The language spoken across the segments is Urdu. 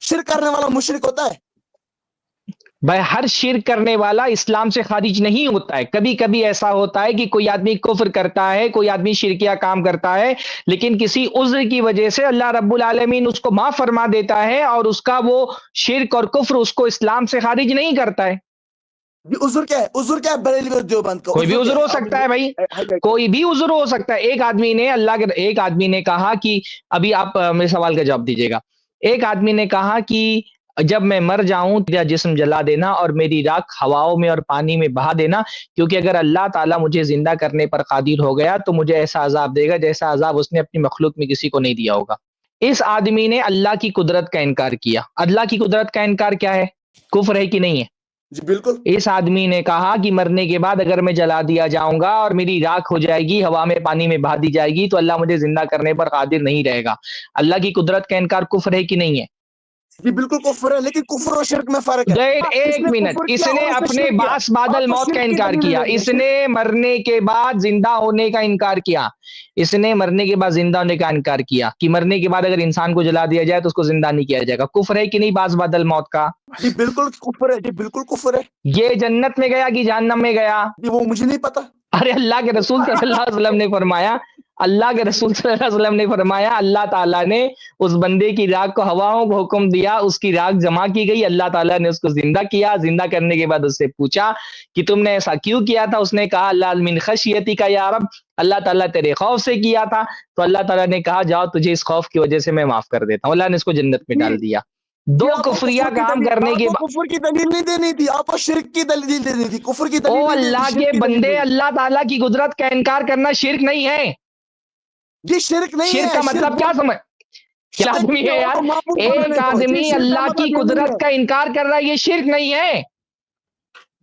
شرک کرنے والا مشرک ہوتا ہے؟ بھائی ہر شرک کرنے والا اسلام سے خارج نہیں ہوتا ہے. کبھی کبھی ایسا ہوتا ہے کہ کوئی آدمی کفر کرتا ہے، کوئی آدمی شرکیہ کام کرتا ہے، لیکن کسی عذر کی وجہ سے اللہ رب العالمین اس کو معاف فرما دیتا ہے، اور اس کا وہ شرک اور کفر اس کو اسلام سے خارج نہیں کرتا ہے. عذر کیا ہے؟ عذر کیا ہے بریلوی اور دیوبند کا؟ کوئی بھی عذر ہو سکتا ہے بھائی، کوئی بھی عذر ہو سکتا ہے. ایک آدمی نے کہا کہ ابھی آپ میرے سوال کا جواب دیجیے گا. ایک آدمی نے کہا کہ جب میں مر جاؤں تیرا جسم جلا دینا اور میری راکھ ہواؤں میں اور پانی میں بہا دینا، کیونکہ اگر اللہ تعالیٰ مجھے زندہ کرنے پر قادر ہو گیا تو مجھے ایسا عذاب دے گا جیسا عذاب اس نے اپنی مخلوق میں کسی کو نہیں دیا ہوگا. اس آدمی نے اللہ کی قدرت کا انکار کیا. اللہ کی قدرت کا انکار کیا ہے؟ کفر ہے کہ نہیں ہے؟ جی بالکل. اس آدمی نے کہا کہ مرنے کے بعد اگر میں جلا دیا جاؤں گا اور میری راکھ ہو جائے گی، ہوا میں پانی میں بہا دی جائے گی، تو اللہ مجھے زندہ کرنے پر قادر نہیں رہے گا. اللہ کی قدرت کا انکار کفر ہے کہ نہیں ہے؟ جی بالکل کفر ہے، لیکن کفر اور شرک میں فرق ہے. ایک منٹ، اس نے اپنے باس بادل موت کا انکار کیا، اس نے مرنے کے بعد زندہ ہونے کا انکار کیا، اس نے مرنے کے بعد زندہ ہونے کا انکار کیا کہ مرنے کے بعد اگر انسان کو جلا دیا جائے تو اس کو زندہ نہیں کیا جائے گا. کفر ہے کہ نہیں باس بادل موت کا؟ جی بالکل کفر ہے. جی بالکل کفر ہے. یہ جنت میں گیا کہ جہنم میں گیا؟ جی وہ مجھے نہیں پتا. ارے اللہ کے رسول صلی اللہ علیہ وسلم نے فرمایا، اللہ کے رسول صلی اللہ علیہ وسلم نے فرمایا اللہ تعالیٰ نے اس بندے کی راکھ کو ہواؤں کو حکم دیا، اس کی راکھ جمع کی گئی، اللہ تعالیٰ نے اس کو زندہ کیا. زندہ کرنے کے بعد اس سے پوچھا کہ تم نے ایسا کیوں کیا تھا؟ اس نے کہا اللہ من خشیتی کا یا رب، اللہ تعالیٰ تیرے خوف سے کیا تھا. تو اللہ تعالیٰ نے کہا جاؤ تجھے اس خوف کی وجہ سے میں معاف کر دیتا ہوں. اللہ نے اس کو جنت میں ڈال دیا. دو کفریہ کام کرنے کے بعد کفر کی دلیل نہیں دینی تھی، آپ کو شرک کی دلیل دینی تھی، کفر کی دلیل او نہیں دینی تھی. اللہ کے بندے، اللہ تعالیٰ کی قدرت کا انکار کرنا شرک نہیں ہے. یہ شرک نہیں ہے. شرک کا مطلب کیا سمجھ؟ کیا آدمی ہے یار، ایک آدمی اللہ کی قدرت کا انکار کر رہا ہے، یہ شرک نہیں ہے.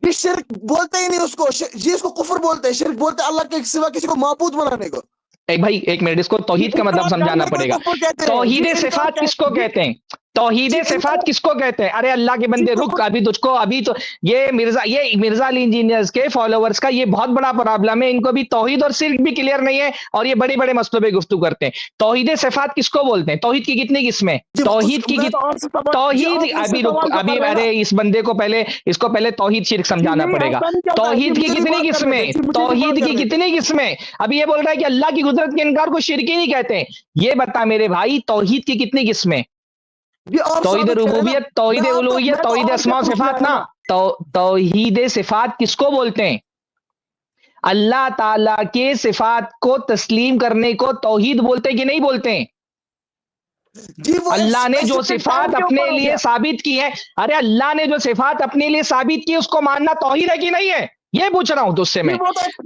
یہ شرک بولتے ہی نہیں اس کو، جی اس کو کفر بولتے ہیں. شرک بولتے ہیں اللہ کے سوا کسی کو معبود بنانے کو. بھائی ایک منٹ، اس کو توحید کا مطلب سمجھانا پڑے گا. توحید صفات کس کو کہتے ہیں؟ توحید صفات کس کو کہتے ہیں؟ ارے اللہ کے بندے رک، ابھی تجھ کو ابھی تو یہ مرزا علی انجینئرز کے فالوورز کا یہ بہت بڑا پرابلم ہے. ان کو بھی توحید اور شرک بھی کلیئر نہیں ہے، اور یہ بڑے بڑے مسئلوں پہ گفتگو کرتے ہیں. توحید صفات کس کو بولتے ہیں؟ توحید کی کتنی قسمیں؟ توحید کی توحید ابھی رک، ابھی ارے اس بندے کو پہلے اس کو پہلے توحید شرک سمجھانا پڑے گا. توحید کی کتنی قسمیں؟ توحید کی کتنی قسمیں؟ ابھی یہ بول رہا ہے کہ اللہ کی قدرت کے انکار کو شرک ہی نہیں کہتے. یہ بتا میرے بھائی توحید کی کتنی قسمیں؟ توحید ربوبیت، توحید الوہیت، توحید اسماء و صفات. نا توحید صفات کس کو بولتے ہیں؟ اللہ تعالیٰ کے صفات کو تسلیم کرنے کو توحید بولتے کہ نہیں بولتے ہیں؟ اللہ نے جو صفات اپنے لیے ثابت کی ہے، ارے اللہ نے جو صفات اپنے لیے ثابت کی اس کو ماننا توحید ہے کہ نہیں ہے؟ یہ پوچھ رہا ہوں تجھ سے میں.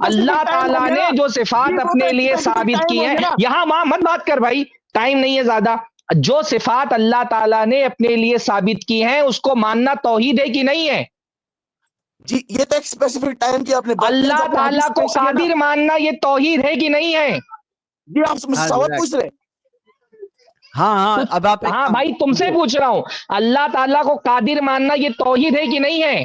اللہ تعالیٰ نے جو صفات اپنے لیے ثابت کی ہے، یہاں وہاں مت بات کر بھائی، ٹائم نہیں ہے زیادہ. جو صفات اللہ تعالیٰ نے اپنے لیے ثابت کی ہیں اس کو ماننا توحید ہے کہ نہیں ہے؟ جی یہ تو ایک اسپیسیفک ٹائم کی آپ نے اللہ تعالیٰ کو قادر ماننا یہ توحید ہے کہ نہیں ہے؟ جی آپ سے سوال پوچھ رہے ہیں. ہاں اب آپ ہاں بھائی تم سے پوچھ رہا ہوں، اللہ تعالیٰ کو قادر ماننا یہ توحید ہے کہ نہیں ہے؟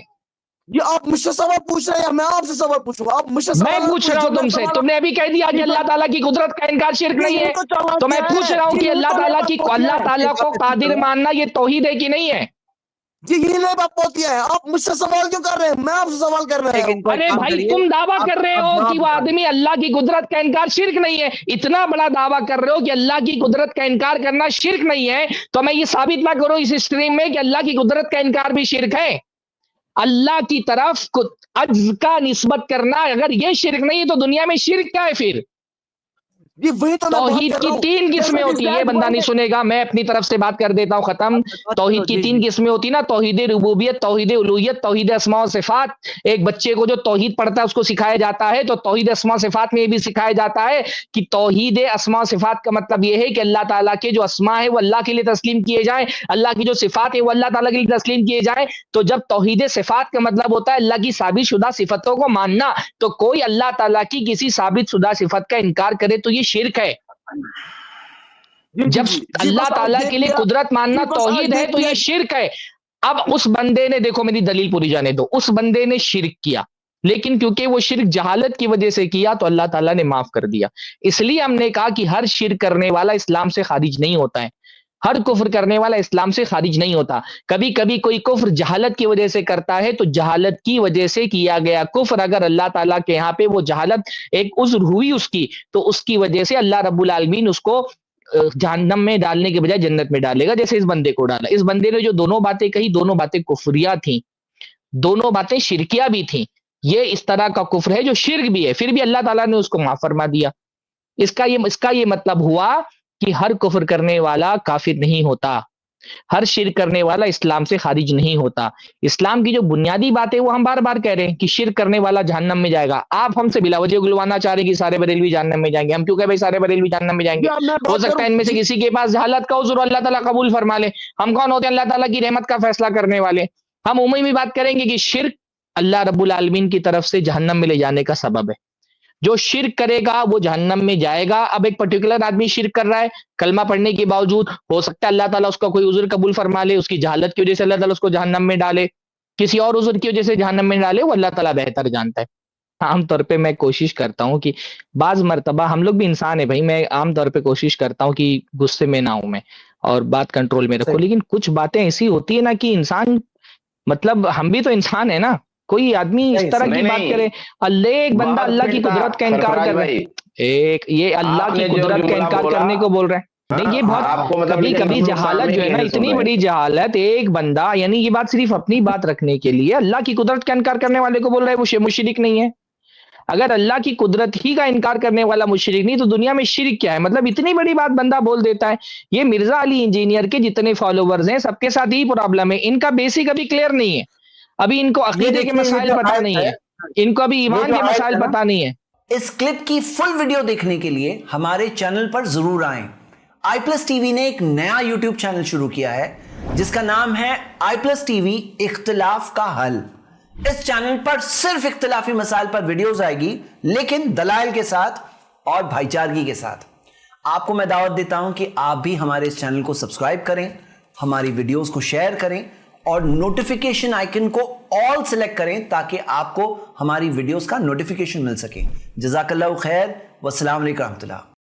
یہ آپ مجھ سے سوال پوچھ رہے ہیں یا میں آپ سے سوال پوچھوں؟ آپ مجھ سے میں پوچھ رہا ہوں تم سے. تم نے ابھی کہہ دیا کہ اللہ تعالیٰ کی قدرت کا انکار شرک نہیں ہے، تو میں پوچھ رہا ہوں کہ اللہ تعالیٰ کو قادر ماننا یہ توحید ہے کہ نہیں ہے؟ جی یہ لے باپ ہوتی ہے. آپ مجھ سے سوال کیوں کر رہے ہیں؟ میں آپ سے سوال کر رہا ہوں. ارے بھائی تم دعویٰ کر رہے ہو کہ وہ آدمی اللہ کی قدرت کا انکار شرک نہیں ہے، اتنا بڑا دعویٰ کر رہے ہو کہ اللہ کی قدرت کا انکار کرنا شرک نہیں ہے، تو میں یہ ثابت نہ کروں اس اسٹریم میں کہ اللہ کی قدرت کا انکار بھی شرک ہے؟ اللہ کی طرف عجز کا نسبت کرنا اگر یہ شرک نہیں تو دنیا میں شرک کیا ہے پھر؟ توحید کی تین قسمیں ہوتی ہیں، یہ بندہ نہیں سنے گا، میں اپنی طرف سے بات کر دیتا ہوں، ختم. توحید کی تین قسمیں ہوتی نا، توحید ربوبیت، توحید الوہیت، توحید اسماء و صفات. ایک بچے کو جو توحید پڑھتا ہے اس کو سکھایا جاتا ہے، تو توحید اسماء و صفات میں یہ بھی سکھایا جاتا ہے کہ توحید اسماء و صفات کا مطلب یہ ہے کہ اللہ تعالیٰ کے جو اسماء ہیں وہ اللہ کے لیے تسلیم کیے جائیں، اللہ کی جو صفات ہیں وہ اللہ تعالیٰ کے لیے تسلیم کیے جائیں. تو جب توحید صفات کا مطلب ہوتا ہے اللہ کی ثابت شدہ صفتوں کو ماننا، تو کوئی اللہ تعالیٰ کی کسی ثابت شدہ صفت کا انکار کرے تو یہ شرک ہے. جب اللہ تعالیٰ کے لیے قدرت ماننا توحید ہے تو یہ شرک ہے. اب اس بندے نے، دیکھو میری دلیل پوری جانے دو، اس بندے نے شرک کیا، لیکن کیونکہ وہ شرک جہالت کی وجہ سے کیا تو اللہ تعالیٰ نے معاف کر دیا. اس لیے ہم نے کہا کہ ہر شرک کرنے والا اسلام سے خارج نہیں ہوتا ہے. ہر کفر کرنے والا اسلام سے خارج نہیں ہوتا. کبھی کبھی کوئی کفر جہالت کی وجہ سے کرتا ہے تو جہالت کی وجہ سے کیا گیا کفر اگر اللہ تعالیٰ کے یہاں پہ وہ جہالت ایک عذر ہوئی اس کی تو اس کی وجہ سے اللہ رب العالمین اس کو جہنم میں ڈالنے کے بجائے جنت میں ڈالے گا, جیسے اس بندے کو ڈالا. اس بندے نے جو دونوں باتیں کہی دونوں باتیں کفریہ تھیں, دونوں باتیں شرکیہ بھی تھیں. یہ اس طرح کا کفر ہے جو شرک بھی ہے, پھر بھی اللہ تعالیٰ نے اس کو معاف فرما دیا. اس کا یہ مطلب ہوا کہ ہر کفر کرنے والا کافر نہیں ہوتا, ہر شرک کرنے والا اسلام سے خارج نہیں ہوتا. اسلام کی جو بنیادی بات ہے وہ ہم بار بار کہہ رہے ہیں کہ شرک کرنے والا جہنم میں جائے گا. آپ ہم سے بلا وجہ گلوانا چاہ رہے ہیں کہ سارے بریلوی جہنم میں جائیں گے. ہم کیوں کہ بھائی سارے بریلوی جہنم میں جائیں گے؟ ہو سکتا ہے ان میں سے کسی کے پاس جہالت کا عذر اللہ تعالیٰ قبول فرما لے. ہم کون ہوتے ہیں اللہ تعالیٰ کی رحمت کا فیصلہ کرنے والے؟ ہم عمومی بات کریں گے کہ شرک اللہ رب العالمین کی طرف سے جہنم میں لے جانے کا سبب ہے. جو شرک کرے گا وہ جہنم میں جائے گا. اب ایک پرٹیکولر آدمی شرک کر رہا ہے, کلمہ پڑھنے کے باوجود ہو سکتا ہے اللہ تعالیٰ اس کا کوئی عذر قبول فرما لے, اس کی جہالت کی وجہ سے اللہ تعالیٰ اس کو جہنم میں ڈالے, کسی اور عذر کی وجہ سے جہنم میں ڈالے, وہ اللہ تعالیٰ بہتر جانتا ہے. عام طور پہ میں کوشش کرتا ہوں کہ بعض مرتبہ ہم لوگ بھی انسان ہیں بھائی, میں عام طور پہ کوشش کرتا ہوں کہ غصے میں نہ ہوں میں اور بات کنٹرول میں رکھوں, لیکن کچھ باتیں ایسی ہوتی ہے نا کہ انسان مطلب ہم بھی تو انسان ہے نا. کوئی آدمی اس طرح کی بات کرے, ایک بندہ اللہ کی قدرت کا انکار کر رہا ہے, یہ اللہ کی قدرت کا انکار کرنے کو بول رہے ہیں. نہیں, یہ بہت کبھی کبھی جہالت جو ہے نا, اتنی بڑی جہالت. ایک بندہ یعنی یہ بات صرف اپنی بات رکھنے کے لیے اللہ کی قدرت کا انکار کرنے والے کو بول رہا ہے وہ مشرک نہیں ہے. اگر اللہ کی قدرت ہی کا انکار کرنے والا مشرک نہیں تو دنیا میں شرک کیا ہے؟ مطلب اتنی بڑی بات بندہ بول دیتا ہے. یہ مرزا علی انجینئر کے جتنے فالوورز ہیں سب کے ساتھ یہی پرابلم ہے, ان کا بیسک ابھی کلیئر نہیں ہے. ابھی ان کو عقیدے کے مسائل پتہ نہیں ہے, ان کو ابھی ایمان کے مسائل پتہ نہیں ہے. اس کلپ کی فل ویڈیو دیکھنے کے لیے ہمارے چینل پر ضرور آئیں. آئی پلس ٹی وی نے ایک نیا یوٹیوب چینل شروع کیا ہے جس کا نام ہے آئی پلس ٹی وی اختلاف کا حل. اس چینل پر صرف اختلافی مسائل پر ویڈیوز آئے گی, لیکن دلائل کے ساتھ اور بھائی چارگی کے ساتھ. آپ کو میں دعوت دیتا ہوں کہ آپ بھی ہمارے اس چینل کو سبسکرائب کریں, ہماری ویڈیوز کو شیئر کریں اور نوٹیفیکیشن آئیکن کو آل سلیکٹ کریں تاکہ آپ کو ہماری ویڈیوز کا نوٹیفیکیشن مل سکے. جزاک اللہ خیر, والسلام علیکم ورحمۃ اللہ.